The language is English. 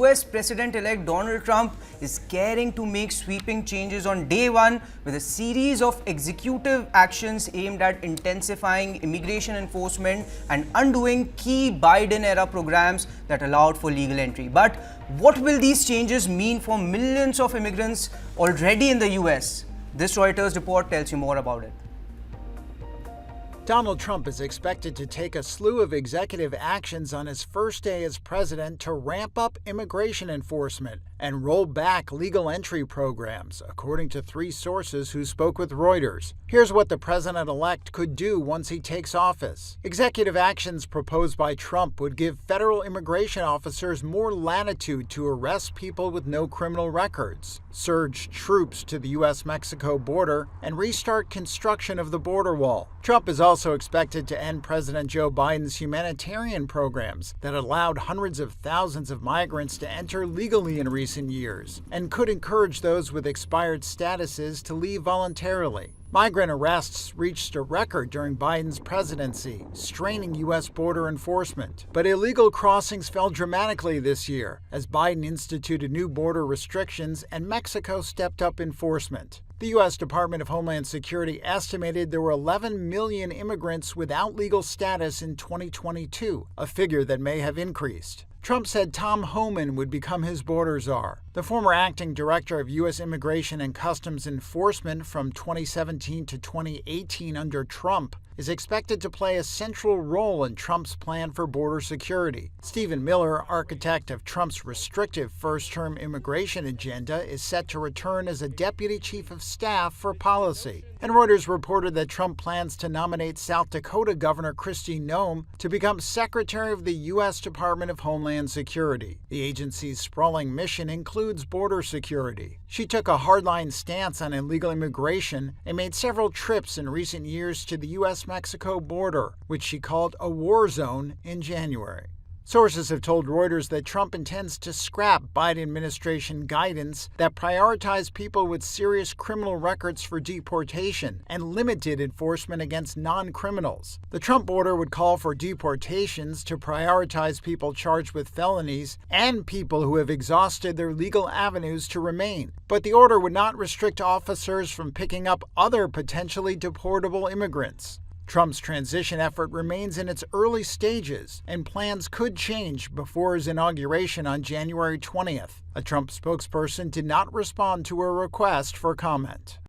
US President-elect Donald Trump is caring to make sweeping changes on day one with a series of executive actions aimed at intensifying immigration enforcement and undoing key Biden-era programs that allowed for legal entry. But what will these changes mean for millions of immigrants already in the US? This Reuters report tells you more about it. Donald Trump is expected to take a slew of executive actions on his first day as president to ramp up immigration enforcement and roll back legal entry programs, according to three sources who spoke with Reuters. Here's what the president-elect could do once he takes office. Executive actions proposed by Trump would give federal immigration officers more latitude to arrest people with no criminal records, surge troops to the U.S.-Mexico border, and restart construction of the border wall. Trump is also expected to end President Joe Biden's humanitarian programs that allowed hundreds of thousands of migrants to enter legally in recent years, and could encourage those with expired statuses to leave voluntarily. Migrant arrests reached a record during Biden's presidency, straining U.S. border enforcement. But illegal crossings fell dramatically this year as Biden instituted new border restrictions and Mexico stepped up enforcement. The U.S. Department of Homeland Security estimated there were 11 million immigrants without legal status in 2022, a figure that may have increased. Trump said Tom Homan would become his border czar. The former acting director of U.S. Immigration and Customs Enforcement from 2017 to 2018 under Trump is expected to play a central role in Trump's plan for border security. Stephen Miller, architect of Trump's restrictive first-term immigration agenda, is set to return as a deputy chief of staff for policy. And Reuters reported that Trump plans to nominate South Dakota Governor Kristi Noem to become Secretary of the U.S. Department of Homeland Security. The agency's sprawling mission includes border security. She took a hardline stance on illegal immigration and made several trips in recent years to the U.S.-Mexico border, which she called a war zone in January. Sources have told Reuters that Trump intends to scrap Biden administration guidance that prioritized people with serious criminal records for deportation and limited enforcement against non-criminals. The Trump order would call for deportations to prioritize people charged with felonies and people who have exhausted their legal avenues to remain. But the order would not restrict officers from picking up other potentially deportable immigrants. Trump's transition effort remains in its early stages, and plans could change before his inauguration on January 20th. A Trump spokesperson did not respond to a request for comment.